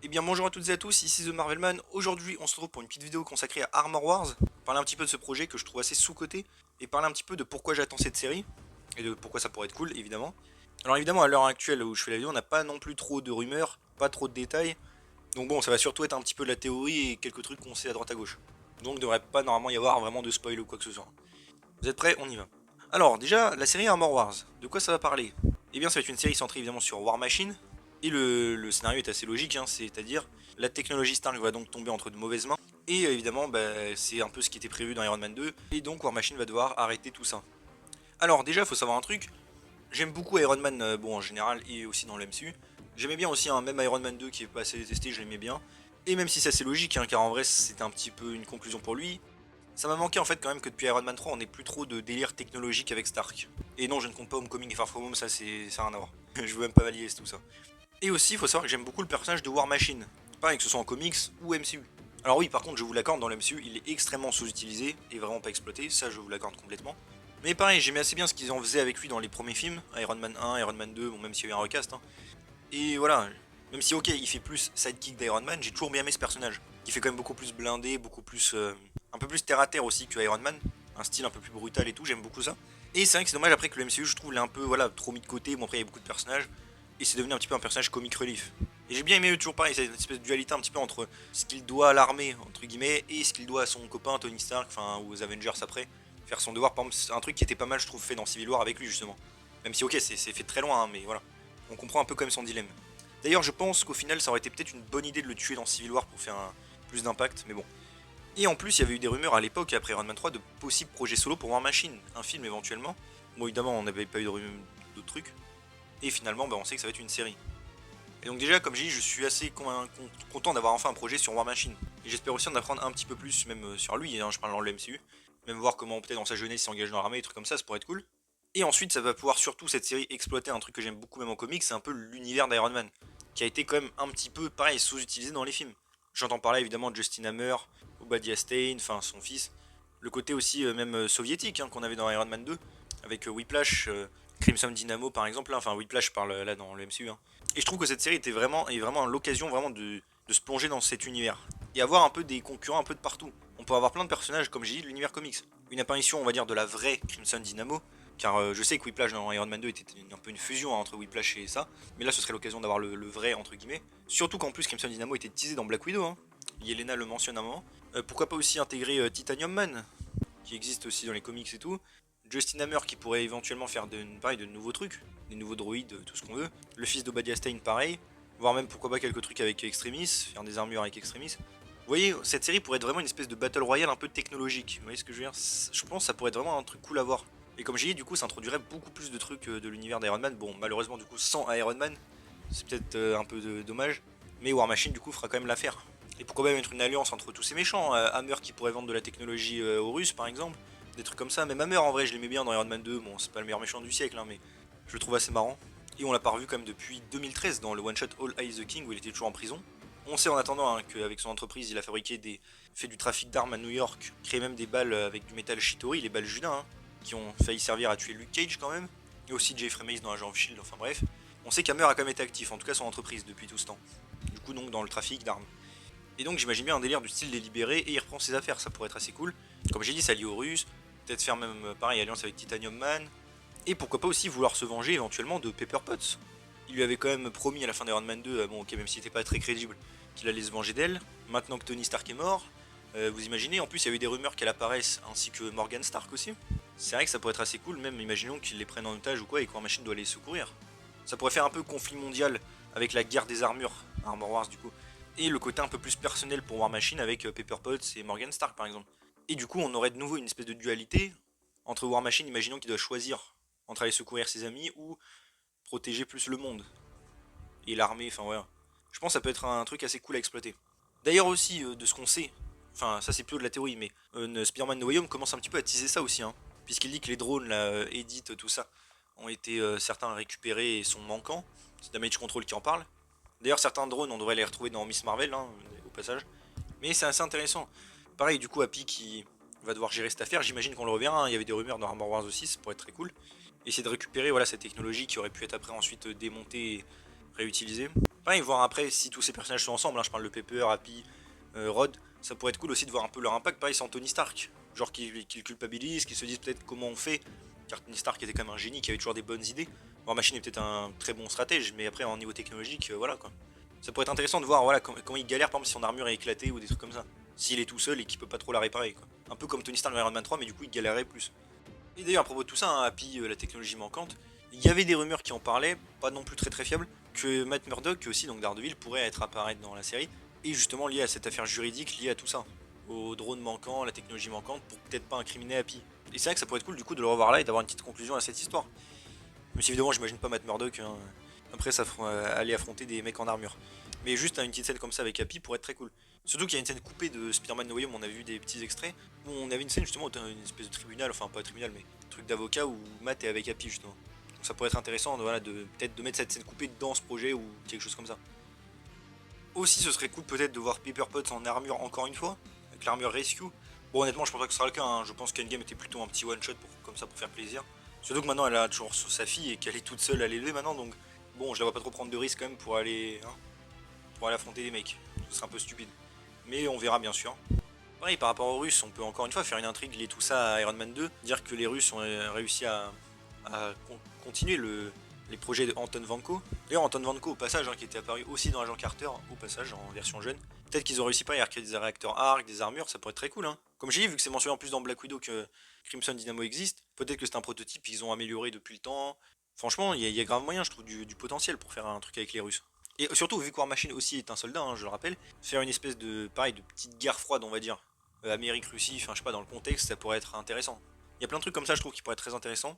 Eh bien bonjour à toutes et à tous, ici The Marvelman. Aujourd'hui on se retrouve pour une petite vidéo consacrée à Armor Wars. Parler un petit peu de ce projet que je trouve assez sous-coté et parler un petit peu de pourquoi j'attends cette série et de pourquoi ça pourrait être cool évidemment. Alors évidemment à l'heure actuelle où je fais la vidéo on n'a pas non plus trop de rumeurs, pas trop de détails. Donc bon ça va surtout être un petit peu de la théorie et quelques trucs qu'on sait à droite à gauche. Donc il ne devrait pas normalement y avoir vraiment de spoil ou quoi que ce soit. Vous êtes prêts? On y va. Alors déjà la série Armor Wars, de quoi ça va parler? Eh bien ça va être une série centrée évidemment sur War Machine. Et le scénario est assez logique, hein, c'est-à-dire la technologie Stark va donc tomber entre de mauvaises mains. Et évidemment, c'est un peu ce qui était prévu dans Iron Man 2. Et donc War Machine va devoir arrêter tout ça. Alors déjà, il faut savoir un truc. J'aime beaucoup Iron Man, bon en général, et aussi dans le MCU. J'aimais bien aussi, hein, même Iron Man 2 qui est pas assez détesté, je l'aimais bien. Et même si c'est assez logique, hein, car en vrai c'était un petit peu une conclusion pour lui, ça m'a manqué en fait quand même que depuis Iron Man 3 on n'ait plus trop de délire technologique avec Stark. Et non, je ne compte pas Homecoming et Far From Home, ça n'a rien à voir. Je veux même pas m'allier tout ça. Et aussi, il faut savoir que j'aime beaucoup le personnage de War Machine. Pareil, que ce soit en comics ou MCU. Alors oui, par contre, je vous l'accorde, dans le MCU, il est extrêmement sous-utilisé et vraiment pas exploité, ça je vous l'accorde complètement. Mais pareil, j'aimais assez bien ce qu'ils en faisaient avec lui dans les premiers films, Iron Man 1, Iron Man 2, bon même s'il y a eu un recast. Hein. Et voilà, même si ok, il fait plus sidekick d'Iron Man, j'ai toujours bien aimé ce personnage. Qui fait quand même beaucoup plus blindé, beaucoup plus... un peu plus terre à terre aussi que Iron Man. Un style un peu plus brutal et tout, j'aime beaucoup ça. Et c'est vrai que c'est dommage après que le MCU, je trouve, l'a un peu voilà, trop mis de côté. Bon après il y a beaucoup de personnages. Et c'est devenu un petit peu un personnage comic relief. Et j'ai bien aimé toujours pareil, cette espèce de dualité un petit peu entre ce qu'il doit à l'armée, entre guillemets, et ce qu'il doit à son copain Tony Stark, enfin, ou aux Avengers après. Faire son devoir, par exemple, c'est un truc qui était pas mal, je trouve, fait dans Civil War avec lui, justement. Même si, ok, c'est fait très loin, hein, mais voilà. On comprend un peu quand même son dilemme. D'ailleurs, je pense qu'au final, ça aurait été peut-être une bonne idée de le tuer dans Civil War pour faire plus d'impact, mais bon. Et en plus, il y avait eu des rumeurs à l'époque, après Iron Man 3, de possibles projets solo pour War Machine, un film éventuellement. Bon, évidemment, on n'avait pas eu de rumeurs d'autres trucs. Et finalement, on sait que ça va être une série. Et donc déjà, comme j'ai dit, je suis assez content d'avoir enfin un projet sur War Machine. Et j'espère aussi en apprendre un petit peu plus, même sur lui, hein, je parle dans le MCU. Même voir comment peut-être dans sa jeunesse il s'engage dans l'armée, des trucs comme ça pourrait être cool. Et ensuite, ça va pouvoir surtout, cette série, exploiter un truc que j'aime beaucoup même en comics, c'est un peu l'univers d'Iron Man. Qui a été quand même un petit peu, pareil, sous-utilisé dans les films. J'entends par là évidemment de Justin Hammer, Obadiah Stane, enfin son fils. Le côté aussi même soviétique hein, qu'on avait dans Iron Man 2, avec Whiplash, Crimson Dynamo par exemple, là, enfin Whiplash parle là dans le MCU. Hein. Et je trouve que cette série est vraiment l'occasion vraiment de se plonger dans cet univers. Et avoir un peu des concurrents un peu de partout. On peut avoir plein de personnages, comme j'ai dit, de l'univers comics. Une apparition, on va dire, de la vraie Crimson Dynamo, car je sais que Whiplash dans Iron Man 2 était un peu une fusion hein, entre Whiplash et ça, mais là ce serait l'occasion d'avoir le vrai entre guillemets. Surtout qu'en plus Crimson Dynamo était teasé dans Black Widow, hein. Yelena le mentionne à un moment. Pourquoi pas aussi intégrer Titanium Man, qui existe aussi dans les comics et tout. Justin Hammer qui pourrait éventuellement faire pareil, de nouveaux trucs, des nouveaux droïdes, tout ce qu'on veut. Le fils d'Obadiah Stane pareil, voire même pourquoi pas quelques trucs avec Extremis, faire des armures avec Extremis. Vous voyez, cette série pourrait être vraiment une espèce de battle royale un peu technologique. Vous voyez ce que je veux dire? Je pense que ça pourrait être vraiment un truc cool à voir. Et comme j'ai dit, du coup, ça introduirait beaucoup plus de trucs de l'univers d'Iron Man. Bon, malheureusement, du coup, sans Iron Man, c'est peut-être un peu dommage. Mais War Machine, du coup, fera quand même l'affaire. Et pourquoi pas mettre une alliance entre tous ces méchants Hammer qui pourrait vendre de la technologie aux Russes, par exemple. Des trucs comme ça. Même Hammer, en vrai, je l'aimais bien dans Iron Man 2. Bon, c'est pas le meilleur méchant du siècle, hein, mais je le trouve assez marrant. Et on l'a pas revu quand même depuis 2013 dans le one-shot All Hail the King où il était toujours en prison. On sait en attendant hein, qu'avec son entreprise, il a fait du trafic d'armes à New York, créé même des balles avec du métal Shitori, les balles Judas, hein, qui ont failli servir à tuer Luke Cage quand même, et aussi Jeffrey Mace dans Agent of Shield, enfin bref. On sait qu'Hammer a quand même été actif, en tout cas son entreprise depuis tout ce temps. Du coup donc dans le trafic d'armes. Et donc j'imagine bien un délire du style les libérer et il reprend ses affaires, ça pourrait être assez cool. Comme j'ai dit, ça lie aux Russes, peut-être faire même pareil alliance avec Titanium Man, et pourquoi pas aussi vouloir se venger éventuellement de Pepper Potts. Il lui avait quand même promis à la fin d'Iron Man 2, bon ok même s'il était pas très crédible, qu'il allait se venger d'elle. Maintenant que Tony Stark est mort, vous imaginez, en plus il y a eu des rumeurs qu'elle apparaisse, ainsi que Morgan Stark aussi. C'est vrai que ça pourrait être assez cool, même imaginons qu'ils les prennent en otage ou quoi et que War Machine doit les secourir. Ça pourrait faire un peu conflit mondial avec la guerre des armures, Armor Wars du coup. Et le côté un peu plus personnel pour War Machine avec Pepper Potts et Morgan Stark par exemple. Et du coup on aurait de nouveau une espèce de dualité entre War Machine, imaginons qu'il doit choisir entre aller secourir ses amis ou protéger plus le monde. Et l'armée, enfin voilà. Je pense que ça peut être un truc assez cool à exploiter. D'ailleurs aussi, de ce qu'on sait, enfin ça c'est plutôt de la théorie, mais Spider-Man No Way Home commence un petit peu à teaser ça aussi, hein, puisqu'il dit que les drones, là, Edit, tout ça, ont été certains récupérés et sont manquants. C'est Damage Control qui en parle. D'ailleurs certains drones, on devrait les retrouver dans Miss Marvel, hein, au passage. Mais c'est assez intéressant. Pareil, du coup, Happy qui va devoir gérer cette affaire, j'imagine qu'on le reverra, hein. Il y avait des rumeurs dans Armor Wars aussi, ça pourrait être très cool. Essayer de récupérer voilà, cette technologie qui aurait pu être après ensuite démontée et réutilisée. Pareil, voir après si tous ces personnages sont ensemble, hein, je parle de Pepper, Happy, Rod, ça pourrait être cool aussi de voir un peu leur impact, pareil sans Tony Stark. Genre qu'ils culpabilisent, qu'ils se disent peut-être comment on fait, car Tony Stark était quand même un génie qui avait toujours des bonnes idées. War Machine est peut-être un très bon stratège, mais après en niveau technologique, voilà quoi. Ça pourrait être intéressant de voir voilà, comment il galère par exemple si son armure est éclatée ou des trucs comme ça. S'il est tout seul et qu'il peut pas trop la réparer quoi. Un peu comme Tony Stark dans Iron Man 3, mais du coup il galérait plus. Et d'ailleurs à propos de tout ça, hein, Happy, la technologie manquante, il y avait des rumeurs qui en parlaient, pas non plus très fiables, que Matt Murdock aussi, donc Daredevil, pourrait être apparaître dans la série, et justement lié à cette affaire juridique liée à tout ça, au drone manquant, la technologie manquante, pour peut-être pas incriminer Happy. Et c'est vrai que ça pourrait être cool du coup de le revoir là et d'avoir une petite conclusion à cette histoire. Même si évidemment j'imagine pas Matt Murdock, hein, après ça aller affronter des mecs en armure. Mais juste une petite scène comme ça avec Happy pourrait être très cool. Surtout qu'il y a une scène coupée de Spider-Man No Way Home, on avait vu des petits extraits, où on avait une scène justement, une espèce de tribunal, enfin pas tribunal mais truc d'avocat où Matt est avec Happy justement. Donc ça pourrait être intéressant voilà, peut-être de mettre cette scène coupée dans ce projet ou quelque chose comme ça. Aussi ce serait cool peut-être de voir Pepper Potts en armure encore une fois, avec l'armure Rescue. Bon honnêtement je pense pas que ce sera le cas, hein. Je pense qu'Endgame était plutôt un petit one shot comme ça pour faire plaisir. Surtout que maintenant elle a toujours sa fille et qu'elle est toute seule à l'élever maintenant donc bon je la vois pas trop prendre de risques quand même pour aller affronter des mecs. Ce serait un peu stupide. Mais on verra bien sûr. Pareil par rapport aux Russes, on peut encore une fois faire une intrigue liée tout ça à Iron Man 2, dire que les Russes ont réussi à continuer les projets de Anton Vanko. D'ailleurs Anton Vanko au passage, hein, qui était apparu aussi dans Agent Carter, au passage en version jeune. Peut-être qu'ils ont réussi pas à créer des réacteurs arc, des armures, ça pourrait être très cool. Hein. Comme j'ai dit, vu que c'est mentionné en plus dans Black Widow que Crimson Dynamo existe, peut-être que c'est un prototype qu'ils ont amélioré depuis le temps. Franchement, il y a grave moyen, je trouve, du potentiel pour faire un truc avec les Russes. Et surtout, vu que War Machine aussi est un soldat, hein, je le rappelle, faire une espèce de, pareil, de petite guerre froide, on va dire, Amérique-Russie, enfin je sais pas, dans le contexte, ça pourrait être intéressant. Il y a plein de trucs comme ça, je trouve, qui pourraient être très intéressants.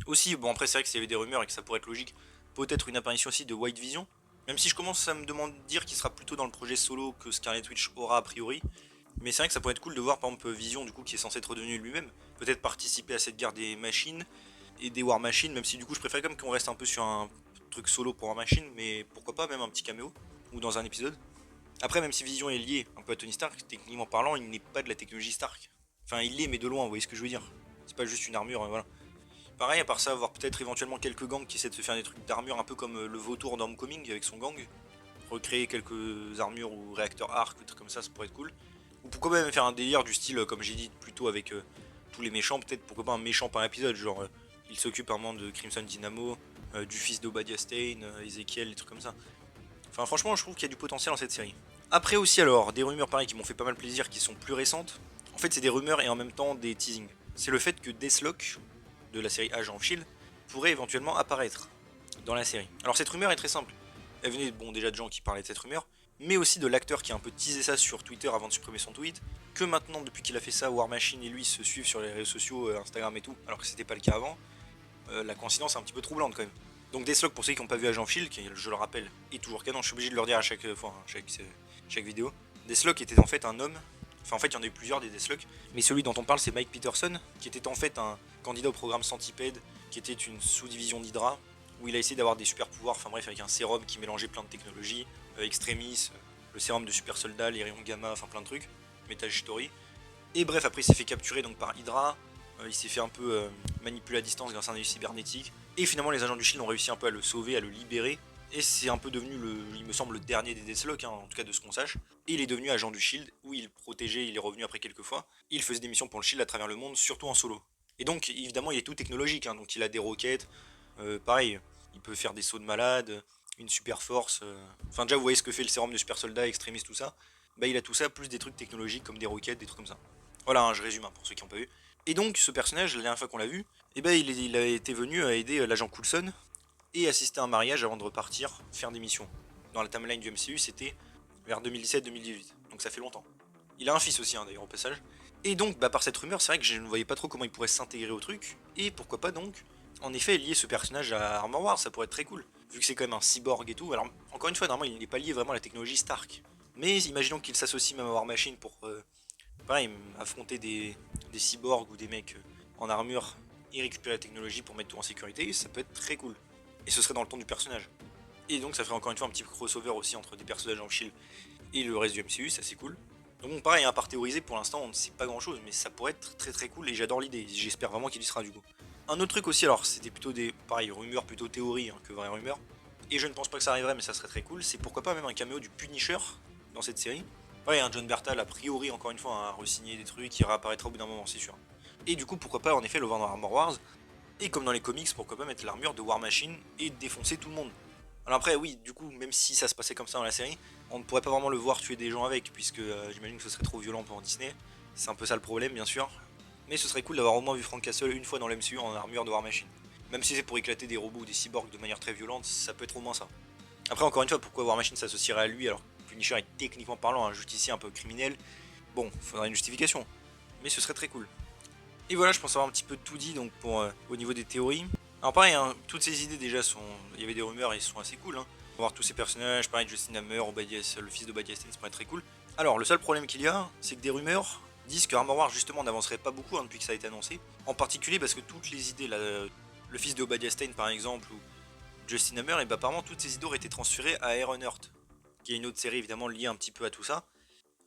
Aussi, bon après c'est vrai que s'il y avait des rumeurs et que ça pourrait être logique, peut-être une apparition aussi de White Vision. Même si je commence à me demander dire qu'il sera plutôt dans le projet solo que Scarlet Witch aura a priori. Mais c'est vrai que ça pourrait être cool de voir par exemple Vision du coup qui est censé être redevenu lui-même. Peut-être participer à cette guerre des machines et des War Machines, même si du coup je préfère quand même qu'on reste un peu sur un truc solo pour War Machine, mais pourquoi pas même un petit caméo ou dans un épisode. Après même si Vision est lié un peu à Tony Stark, techniquement parlant il n'est pas de la technologie Stark. Enfin il l'est mais de loin, vous voyez ce que je veux dire. C'est pas juste une armure, voilà. Pareil, à part ça, avoir peut-être éventuellement quelques gangs qui essaient de se faire des trucs d'armure un peu comme le vautour dans Homecoming avec son gang. Recréer quelques armures ou réacteurs arc ou des trucs comme ça pourrait être cool. Ou pourquoi même faire un délire du style, comme j'ai dit plutôt avec tous les méchants, peut-être pourquoi pas un méchant par épisode, genre il s'occupe un moment de Crimson Dynamo, du fils d'Obadiah Stane, Ezekiel, des trucs comme ça. Enfin franchement je trouve qu'il y a du potentiel dans cette série. Après aussi alors, des rumeurs pareil qui m'ont fait pas mal plaisir, qui sont plus récentes. En fait c'est des rumeurs et en même temps des teasings. C'est le fait que Deathlock, de la série Agent of Shield, pourrait éventuellement apparaître dans la série. Alors cette rumeur est très simple. Elle venait bon, déjà de gens qui parlaient de cette rumeur, mais aussi de l'acteur qui a un peu teasé ça sur Twitter avant de supprimer son tweet, que maintenant depuis qu'il a fait ça, War Machine et lui se suivent sur les réseaux sociaux, Instagram et tout, alors que c'était pas le cas avant. La coïncidence est un petit peu troublante quand même. Donc Deathlock, pour ceux qui n'ont pas vu Agent of Shield, qui je le rappelle est toujours canon, je suis obligé de le redire à chaque fois, hein, chaque vidéo. Deathlock était en fait un homme. Enfin, en fait, il y en a eu plusieurs des Deathlock, mais celui dont on parle, c'est Mike Peterson, qui était en fait un candidat au programme Centipede, qui était une sous-division d'Hydra, où il a essayé d'avoir des super pouvoirs, enfin bref, avec un sérum qui mélangeait plein de technologies, Extremis, le sérum de super soldat, les rayons gamma, enfin plein de trucs, Metagitori. Et bref, après, il s'est fait capturer donc par Hydra, il s'est fait un peu manipuler à distance grâce à un œil cybernétique, et finalement, les agents du Shield ont réussi un peu à le sauver, à le libérer. Et c'est un peu devenu, il me semble, le dernier des Deathlock, hein, en tout cas de ce qu'on sache. Et il est devenu agent du Shield, où il protégeait, il est revenu après quelques fois. Et il faisait des missions pour le Shield à travers le monde, surtout en solo. Et donc, évidemment, il est tout technologique, hein, donc il a des roquettes, pareil, il peut faire des sauts de malade, une super force. Enfin, déjà, vous voyez ce que fait le sérum de super soldat, extrémiste, tout ça. Bah, il a tout ça, plus des trucs technologiques comme des roquettes, des trucs comme ça. Voilà, hein, je résume hein, pour ceux qui n'ont pas vu. Et donc, ce personnage, la dernière fois qu'on l'a vu, eh ben, il a été venu à aider l'agent Coulson et assister à un mariage avant de repartir faire des missions. Dans la timeline du MCU, c'était vers 2017-2018, donc ça fait longtemps. Il a un fils aussi, hein, d'ailleurs, au passage. Et donc, bah, par cette rumeur, c'est vrai que je ne voyais pas trop comment il pourrait s'intégrer au truc, et pourquoi pas donc, en effet, lier ce personnage à Armor Wars, ça pourrait être très cool, vu que c'est quand même un cyborg et tout. Alors, encore une fois, normalement, il n'est pas lié vraiment à la technologie Stark. Mais imaginons qu'il s'associe même à War Machine pour, pareil, affronter des cyborgs ou des mecs en armure et récupérer la technologie pour mettre tout en sécurité, ça peut être très cool. Et ce serait dans le ton du personnage. Et donc ça ferait encore une fois un petit crossover aussi entre des personnages en Shield et le reste du MCU, ça c'est cool. Donc bon, pareil, à part théoriser, pour l'instant on ne sait pas grand chose, mais ça pourrait être très cool et j'adore l'idée, j'espère vraiment qu'il y sera du coup. Un autre truc aussi, alors c'était plutôt des, pareil, rumeurs, plutôt théories hein, que vraies rumeurs, et je ne pense pas que ça arriverait mais ça serait très cool, c'est pourquoi pas même un caméo du Punisher dans cette série. Ouais, un John Bertal a priori encore une fois a re-signé des trucs qui réapparaîtra au bout d'un moment, c'est sûr. Et du coup pourquoi pas en effet le voir dans Armor Wars, et comme dans les comics pourquoi pas mettre l'armure de War Machine et défoncer tout le monde. Alors après oui, du coup même si ça se passait comme ça dans la série, on ne pourrait pas vraiment le voir tuer des gens avec, puisque j'imagine que ce serait trop violent pour Disney, c'est un peu ça le problème bien sûr. Mais ce serait cool d'avoir au moins vu Frank Castle une fois dans l'MCU en armure de War Machine. Même si c'est pour éclater des robots ou des cyborgs de manière très violente, ça peut être au moins ça. Après encore une fois, pourquoi War Machine s'associerait à lui alors que Punisher est techniquement parlant un justicier un peu criminel? Bon, faudrait une justification. Mais ce serait très cool. Et voilà, je pense avoir un petit peu tout dit donc pour au niveau des théories. Alors pareil, hein, toutes ces idées déjà sont... Il y avait des rumeurs et elles sont assez cool. Hein. Voir tous ces personnages, pareil, Justin Hammer, le fils de Obadiah Stane, ça pourrait être très cool. Alors le seul problème qu'il y a, c'est que des rumeurs disent que Armor Wars justement n'avancerait pas beaucoup hein, depuis que ça a été annoncé. En particulier parce que toutes les idées, là, le fils de Obadiah Stane par exemple, ou Justin Hammer, et bah apparemment toutes ces idées auraient été transférées à Iron Heart, qui est une autre série évidemment liée un petit peu à tout ça.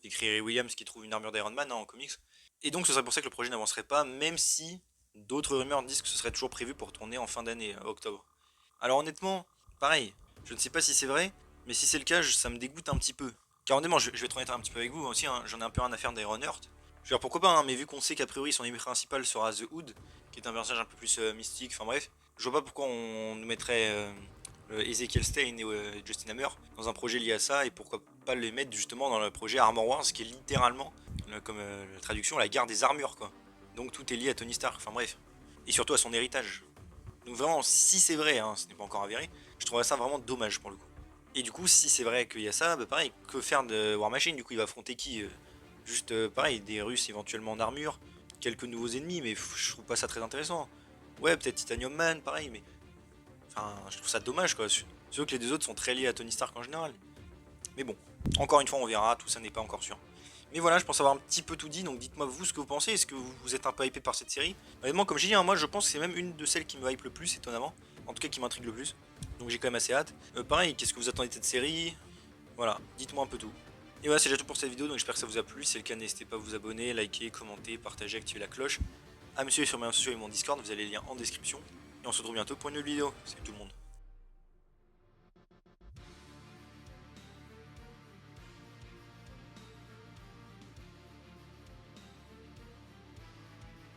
Écrit Williams qui trouve une armure d'Iron Man hein, en comics. Et donc ce serait pour ça que le projet n'avancerait pas, même si d'autres rumeurs disent que ce serait toujours prévu pour tourner en fin d'année, octobre. Alors honnêtement, pareil, je ne sais pas si c'est vrai, mais si c'est le cas, ça me dégoûte un petit peu. Car honnêtement, je vais être honnête un petit peu avec vous aussi, hein, j'en ai un peu rien à faire d'Iron Heart. Je veux dire pourquoi pas, hein, mais vu qu'on sait qu'a priori son ennemi principal sera The Hood, qui est un personnage un peu plus mystique, enfin bref, je vois pas pourquoi on nous mettrait Ezekiel Stane et Justin Hammer dans un projet lié à ça, et pourquoi pas les mettre justement dans le projet Armor Wars, qui est littéralement, comme la traduction, la guerre des armures quoi. Donc tout est lié à Tony Stark, enfin bref. Et surtout à son héritage. Donc vraiment, si c'est vrai, hein, ce n'est pas encore avéré, je trouverais ça vraiment dommage pour le coup. Et du coup, si c'est vrai qu'il y a ça, bah pareil, que faire de War Machine? Du coup, il va affronter qui? Juste pareil, des Russes éventuellement en armure, quelques nouveaux ennemis, mais je trouve pas ça très intéressant. Ouais, peut-être Titanium Man, pareil, mais... Enfin, je trouve ça dommage quoi. Surtout que les deux autres sont très liés à Tony Stark en général. Mais bon, encore une fois, on verra, tout ça n'est pas encore sûr. Mais voilà, je pense avoir un petit peu tout dit, donc dites-moi vous ce que vous pensez, est-ce que vous êtes un peu hypé par cette série? Honnêtement, comme j'ai dit, hein, moi je pense que c'est même une de celles qui me hype le plus, étonnamment. En tout cas qui m'intrigue le plus. Donc j'ai quand même assez hâte. Pareil, qu'est-ce que vous attendez de cette série? Voilà, dites-moi un peu tout. Et voilà, c'est déjà tout pour cette vidéo, donc j'espère que ça vous a plu. Si c'est le cas, n'hésitez pas à vous abonner, liker, commenter, partager, activer la cloche. À me suivre sur mes réseaux sociaux et mon Discord, vous avez les liens en description. Et on se retrouve bientôt pour une nouvelle vidéo. Salut tout le monde.